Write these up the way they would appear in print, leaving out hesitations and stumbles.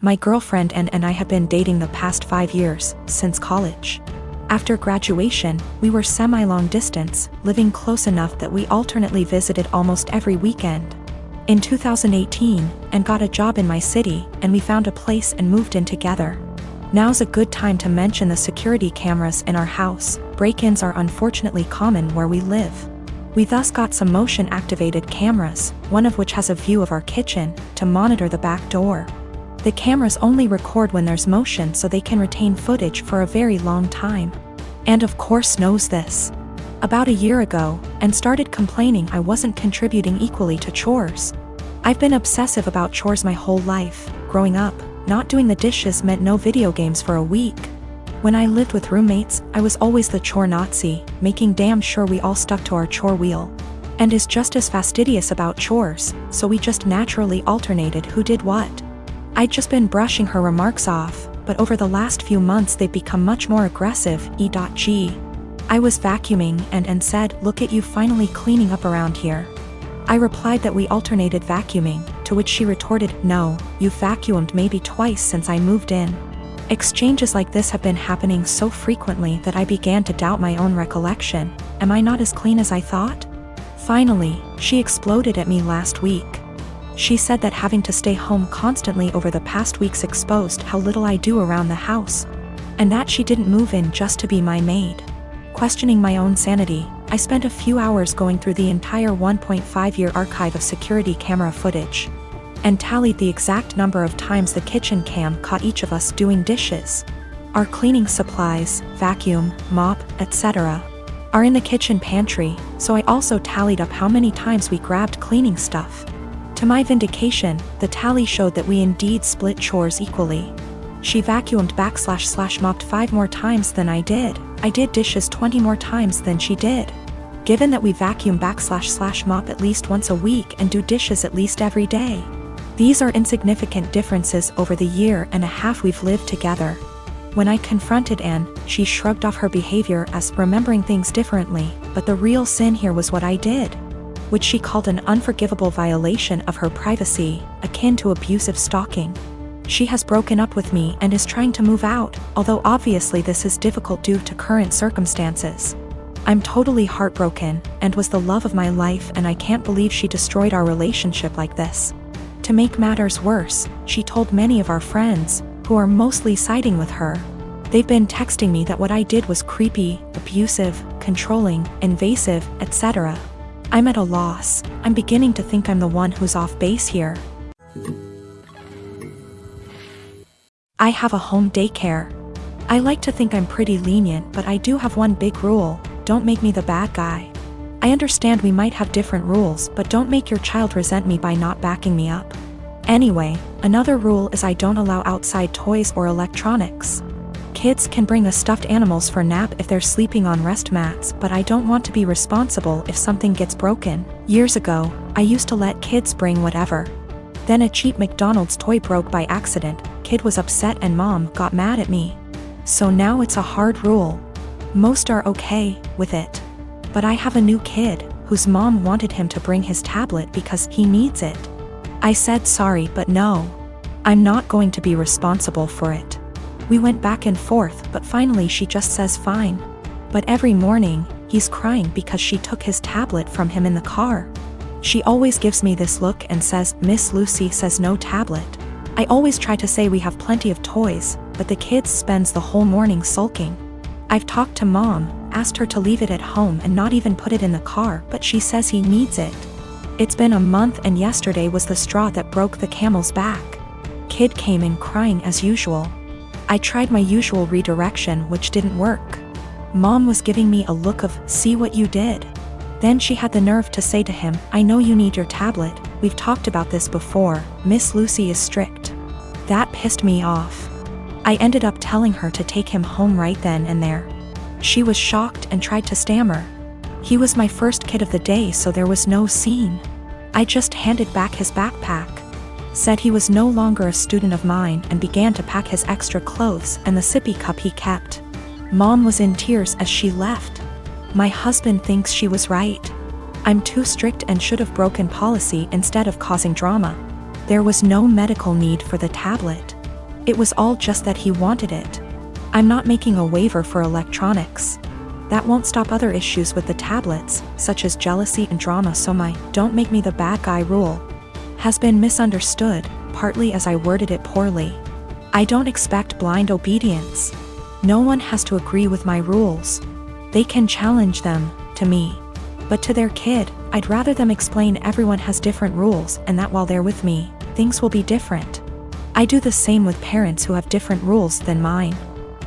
My girlfriend and I had been dating the past 5 years, since college. After graduation, we were semi-long distance, living close enough that we alternately visited almost every weekend. In 2018, and got a job in my city, and we found a place and moved in together. Now's a good time to mention the security cameras in our house. Break-ins are unfortunately common where we live. We thus got some motion-activated cameras, one of which has a view of our kitchen, to monitor the back door. The cameras only record when there's motion so they can retain footage for a very long time. And of course knows this. About a year ago, and started complaining I wasn't contributing equally to chores. I've been obsessive about chores my whole life. Growing up, not doing the dishes meant no video games for a week. When I lived with roommates, I was always the chore Nazi, making damn sure we all stuck to our chore wheel. And is just as fastidious about chores, so we just naturally alternated who did what. I'd just been brushing her remarks off, but over the last few months they've become much more aggressive. E.g. I was vacuuming and said, "Look at you finally cleaning up around here." I replied that we alternated vacuuming, to which she retorted, "No, you've vacuumed maybe twice since I moved in." Exchanges like this have been happening so frequently that I began to doubt my own recollection. Am I not as clean as I thought? Finally, she exploded at me last week. She said that having to stay home constantly over the past weeks exposed how little I do around the house, and that she didn't move in just to be my maid. Questioning my own sanity, I spent a few hours going through the entire 1.5-year archive of security camera footage, and tallied the exact number of times the kitchen cam caught each of us doing dishes. Our cleaning supplies, vacuum, mop, etc., are in the kitchen pantry, so I also tallied up how many times we grabbed cleaning stuff. To my vindication, the tally showed that we indeed split chores equally. She vacuumed / mopped 5 more times than I did. I did dishes 20 more times than she did. Given that we vacuum / mop at least once a week and do dishes at least every day, these are insignificant differences over the year and a half we've lived together. When I confronted Anne, she shrugged off her behavior as remembering things differently, but the real sin here was what I did, which she called an unforgivable violation of her privacy, akin to abusive stalking. She has broken up with me and is trying to move out, although obviously this is difficult due to current circumstances. I'm totally heartbroken, and was the love of my life, and I can't believe she destroyed our relationship like this. To make matters worse, she told many of our friends, who are mostly siding with her. They've been texting me that what I did was creepy, abusive, controlling, invasive, etc. I'm at a loss. I'm beginning to think I'm the one who's off base here. I have a home daycare. I like to think I'm pretty lenient, but I do have one big rule: don't make me the bad guy. I understand we might have different rules, but don't make your child resent me by not backing me up. Anyway, another rule is I don't allow outside toys or electronics. Kids can bring the stuffed animals for nap if they're sleeping on rest mats, but I don't want to be responsible if something gets broken. Years ago, I used to let kids bring whatever. Then a cheap McDonald's toy broke by accident, kid was upset and mom got mad at me. So now it's a hard rule. Most are okay with it. But I have a new kid, whose mom wanted him to bring his tablet because he needs it. I said sorry, but no. I'm not going to be responsible for it. We went back and forth, but finally she just says fine. But every morning, he's crying because she took his tablet from him in the car. She always gives me this look and says, "Miss Lucy says no tablet." I always try to say we have plenty of toys, but the kid spends the whole morning sulking. I've talked to mom, asked her to leave it at home and not even put it in the car, but she says he needs it. It's been a month and yesterday was the straw that broke the camel's back. Kid came in crying as usual. I tried my usual redirection, which didn't work. Mom was giving me a look of, "See what you did?" Then she had the nerve to say to him, "I know you need your tablet, we've talked about this before, Miss Lucy is strict." That pissed me off. I ended up telling her to take him home right then and there. She was shocked and tried to stammer. He was my first kid of the day, so there was no scene. I just handed back his backpack, said he was no longer a student of mine, and began to pack his extra clothes and the sippy cup he kept. Mom was in tears as she left. My husband thinks she was right. I'm too strict and should have broken policy instead of causing drama. There was no medical need for the tablet. It was all just that he wanted it. I'm not making a waiver for electronics. That won't stop other issues with the tablets, such as jealousy and drama, so my "don't make me the bad guy" rule has been misunderstood, partly as I worded it poorly. I don't expect blind obedience. No one has to agree with my rules. They can challenge them, to me. But to their kid, I'd rather them explain everyone has different rules and that while they're with me, things will be different. I do the same with parents who have different rules than mine.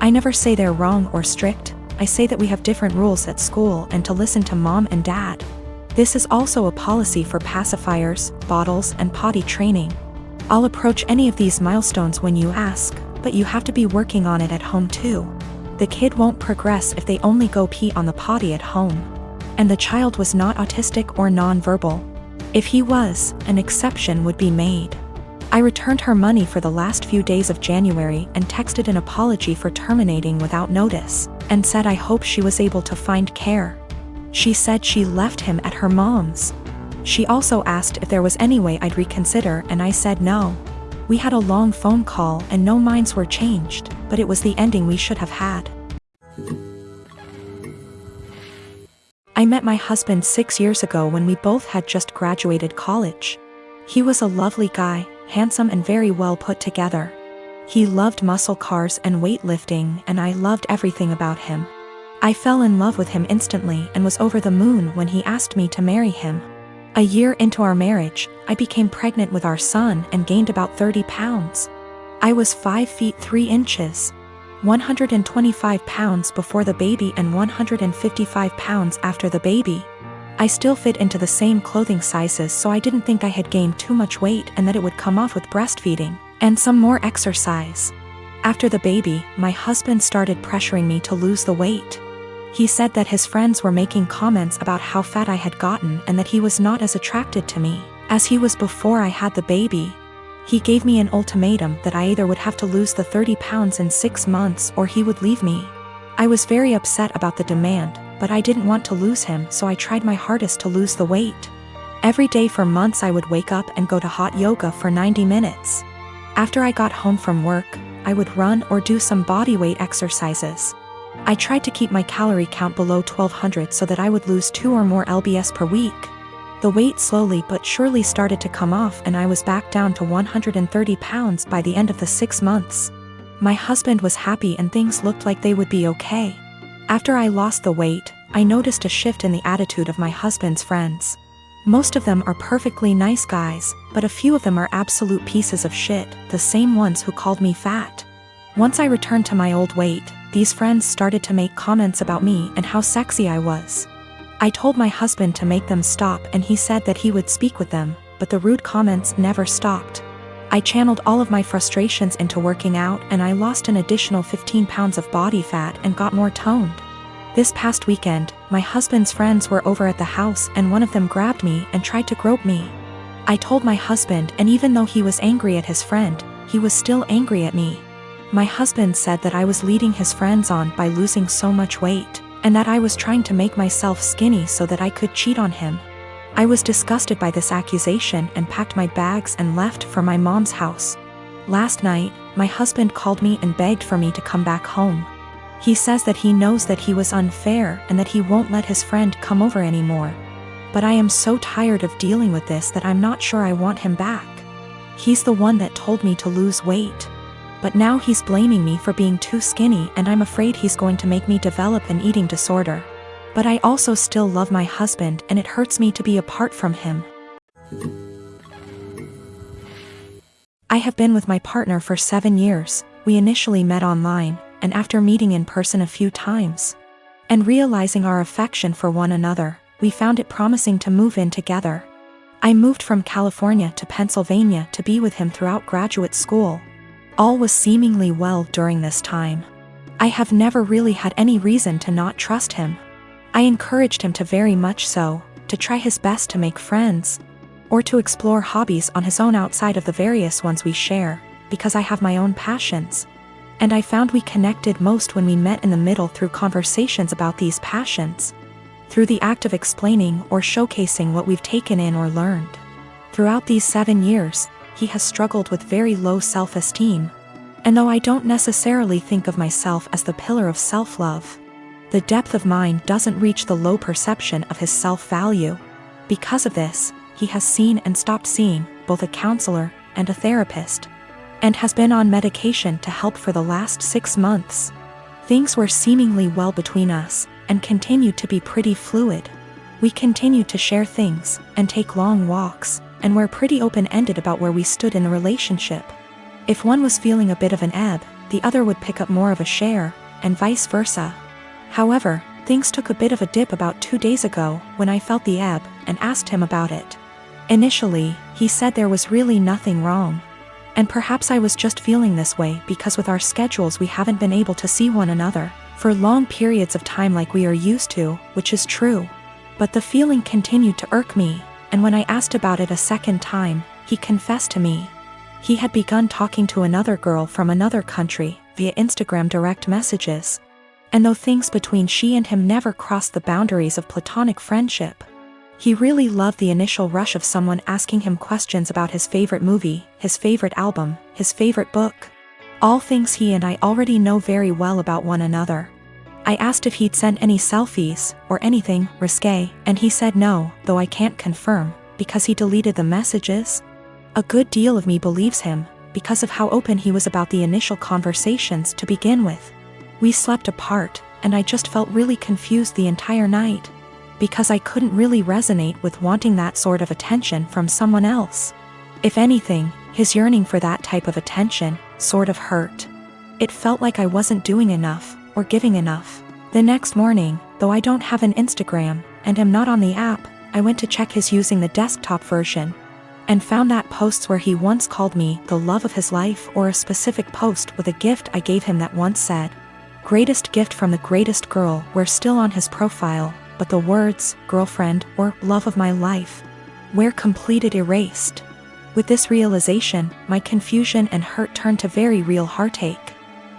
I never say they're wrong or strict. I say that we have different rules at school and to listen to mom and dad. This is also a policy for pacifiers, bottles, and potty training. I'll approach any of these milestones when you ask, but you have to be working on it at home too. The kid won't progress if they only go pee on the potty at home. And the child was not autistic or non-verbal. If he was, an exception would be made. I returned her money for the last few days of January and texted an apology for terminating without notice, and said I hope she was able to find care. She said she left him at her mom's. She also asked if there was any way I'd reconsider, and I said no. We had a long phone call and no minds were changed, but it was the ending we should have had. I met my husband 6 years ago when we both had just graduated college. He was a lovely guy, handsome and very well put together. He loved muscle cars and weightlifting, and I loved everything about him. I fell in love with him instantly and was over the moon when he asked me to marry him. A year into our marriage, I became pregnant with our son and gained about 30 pounds. I was 5 feet 3 inches, 125 pounds before the baby and 155 pounds after the baby. I still fit into the same clothing sizes, so I didn't think I had gained too much weight and that it would come off with breastfeeding and some more exercise. After the baby, my husband started pressuring me to lose the weight. He said that his friends were making comments about how fat I had gotten and that he was not as attracted to me as he was before I had the baby. He gave me an ultimatum that I either would have to lose the 30 pounds in 6 months or he would leave me. I was very upset about the demand, but I didn't want to lose him, so I tried my hardest to lose the weight. Every day for months I would wake up and go to hot yoga for 90 minutes. After I got home from work, I would run or do some bodyweight exercises. I tried to keep my calorie count below 1200 so that I would lose 2 or more lbs per week. The weight slowly but surely started to come off and I was back down to 130 pounds by the end of the 6 months. My husband was happy and things looked like they would be okay. After I lost the weight, I noticed a shift in the attitude of my husband's friends. Most of them are perfectly nice guys, but a few of them are absolute pieces of shit, the same ones who called me fat. Once I returned to my old weight, these friends started to make comments about me and how sexy I was. I told my husband to make them stop and he said that he would speak with them, but the rude comments never stopped. I channeled all of my frustrations into working out and I lost an additional 15 pounds of body fat and got more toned. This past weekend, my husband's friends were over at the house and one of them grabbed me and tried to grope me. I told my husband, and even though he was angry at his friend, he was still angry at me. My husband said that I was leading his friends on by losing so much weight, and that I was trying to make myself skinny so that I could cheat on him. I was disgusted by this accusation and packed my bags and left for my mom's house. Last night, my husband called me and begged for me to come back home. He says that he knows that he was unfair and that he won't let his friend come over anymore. But I am so tired of dealing with this that I'm not sure I want him back. He's the one that told me to lose weight. But now he's blaming me for being too skinny and I'm afraid he's going to make me develop an eating disorder. But I also still love my husband and it hurts me to be apart from him. I have been with my partner for 7 years. We initially met online, and after meeting in person a few times and realizing our affection for one another, we found it promising to move in together. I moved from California to Pennsylvania to be with him throughout graduate school. All was seemingly well during this time. I have never really had any reason to not trust him. I encouraged him to, very much so, to try his best to make friends, or to explore hobbies on his own outside of the various ones we share, because I have my own passions. And I found we connected most when we met in the middle through conversations about these passions, through the act of explaining or showcasing what we've taken in or learned. Throughout these 7 years, he has struggled with very low self-esteem. And though I don't necessarily think of myself as the pillar of self-love, the depth of mine doesn't reach the low perception of his self-value. Because of this, he has seen and stopped seeing both a counselor and a therapist, and has been on medication to help for the last 6 months. Things were seemingly well between us, and continued to be pretty fluid. We continued to share things, and take long walks, and were pretty open-ended about where we stood in the relationship. If one was feeling a bit of an ebb, the other would pick up more of a share, and vice versa. However, things took a bit of a dip about 2 days ago when I felt the ebb and asked him about it. Initially, he said there was really nothing wrong. And perhaps I was just feeling this way because with our schedules we haven't been able to see one another for long periods of time like we are used to, which is true. But the feeling continued to irk me, and when I asked about it a second time, he confessed to me. He had begun talking to another girl from another country via Instagram direct messages. And though things between she and him never crossed the boundaries of platonic friendship, he really loved the initial rush of someone asking him questions about his favorite movie, his favorite album, his favorite book. All things he and I already know very well about one another. I asked if he'd sent any selfies or anything risque, and he said no, though I can't confirm, because he deleted the messages. A good deal of me believes him, because of how open he was about the initial conversations to begin with. We slept apart, and I just felt really confused the entire night, because I couldn't really resonate with wanting that sort of attention from someone else. If anything, his yearning for that type of attention sort of hurt. It felt like I wasn't doing enough, or giving enough. The next morning, though I don't have an Instagram, and am not on the app, I went to check his using the desktop version, and found that posts where he once called me the love of his life, or a specific post with a gift I gave him that once said, "Greatest gift from the greatest girl," were still on his profile, but the words, girlfriend, or love of my life, were completed erased. With this realization, my confusion and hurt turned to very real heartache.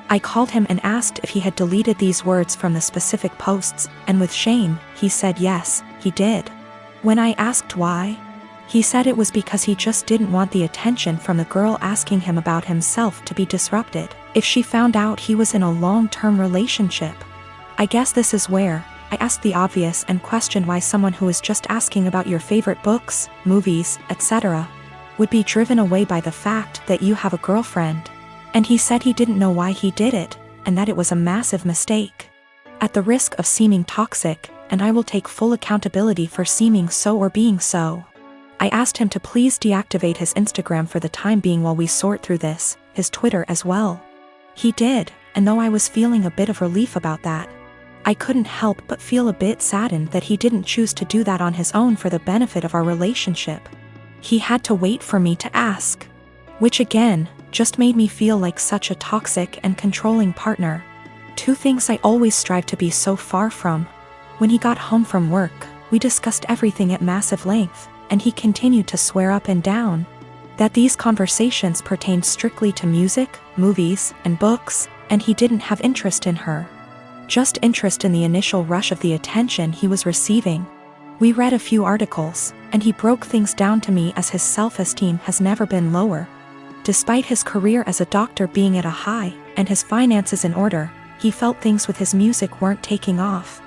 I called him and asked if he had deleted these words from the specific posts, and with shame, he said yes, he did. When I asked why, he said it was because he just didn't want the attention from the girl asking him about himself to be disrupted if she found out he was in a long-term relationship. I guess this is where I asked the obvious and questioned why someone who is just asking about your favorite books, movies, etc., would be driven away by the fact that you have a girlfriend. And he said he didn't know why he did it, and that it was a massive mistake. At the risk of seeming toxic, and I will take full accountability for seeming so or being so, I asked him to please deactivate his Instagram for the time being while we sort through this, his Twitter as well. He did, and though I was feeling a bit of relief about that, I couldn't help but feel a bit saddened that he didn't choose to do that on his own for the benefit of our relationship. He had to wait for me to ask, which again, just made me feel like such a toxic and controlling partner. Two things I always strive to be so far from. When he got home from work, we discussed everything at massive length, and he continued to swear up and down that these conversations pertained strictly to music, movies, and books, and he didn't have interest in her. Just interest in the initial rush of the attention he was receiving. We read a few articles, and he broke things down to me as his self-esteem has never been lower. Despite his career as a doctor being at a high, and his finances in order, he felt things with his music weren't taking off.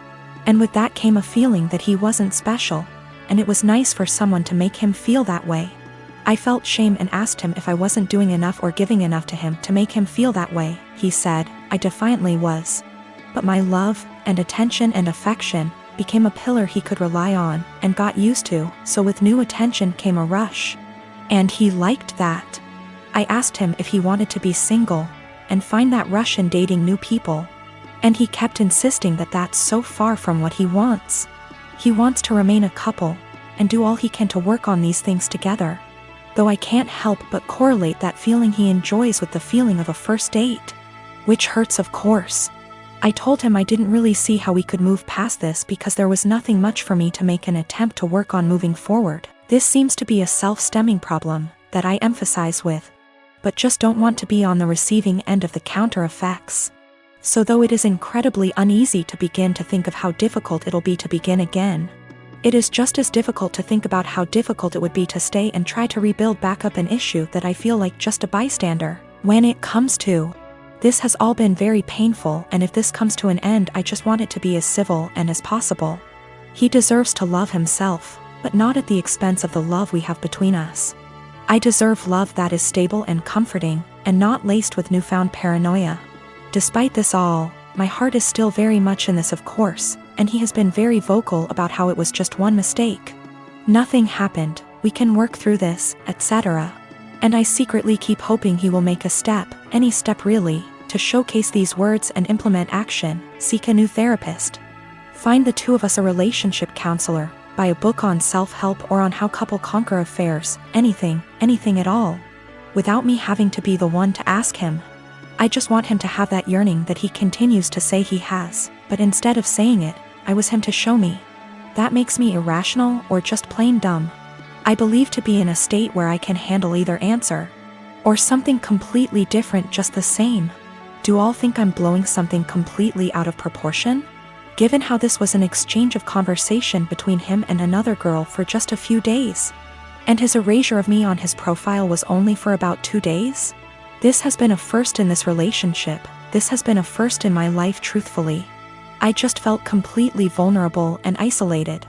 And with that came a feeling that he wasn't special, and it was nice for someone to make him feel that way. I felt shame and asked him if I wasn't doing enough or giving enough to him to make him feel that way. He said, I defiantly was. But my love, and attention and affection, became a pillar he could rely on, and got used to, so with new attention came a rush. And he liked that. I asked him if he wanted to be single, and find that rush in dating new people. And he kept insisting that that's so far from what he wants. He wants to remain a couple, and do all he can to work on these things together. Though I can't help but correlate that feeling he enjoys with the feeling of a first date. Which hurts, of course. I told him I didn't really see how we could move past this because there was nothing much for me to make an attempt to work on moving forward. This seems to be a self-stemming problem that I emphasize with, but just don't want to be on the receiving end of the counter effects. So though it is incredibly uneasy to begin to think of how difficult it'll be to begin again, it is just as difficult to think about how difficult it would be to stay and try to rebuild back up an issue that I feel like just a bystander. When it comes to, this has all been very painful, and if this comes to an end, I just want it to be as civil and as possible. He deserves to love himself, but not at the expense of the love we have between us. I deserve love that is stable and comforting, and not laced with newfound paranoia. Despite this all, my heart is still very much in this, of course, and he has been very vocal about how it was just one mistake. Nothing happened, we can work through this, etc. And I secretly keep hoping he will make a step, any step really, to showcase these words and implement action, seek a new therapist. Find the two of us a relationship counselor, buy a book on self-help or on how couple conquer affairs, anything at all. Without me having to be the one to ask him. I just want him to have that yearning that he continues to say he has, but instead of saying it, I was him to show me. That makes me irrational or just plain dumb. I believe to be in a state where I can handle either answer. Or something completely different just the same. Do all think I'm blowing something completely out of proportion? Given how this was an exchange of conversation between him and another girl for just a few days. And his erasure of me on his profile was only for about 2 days? This has been a first in this relationship, this has been a first in my life truthfully. I just felt completely vulnerable and isolated.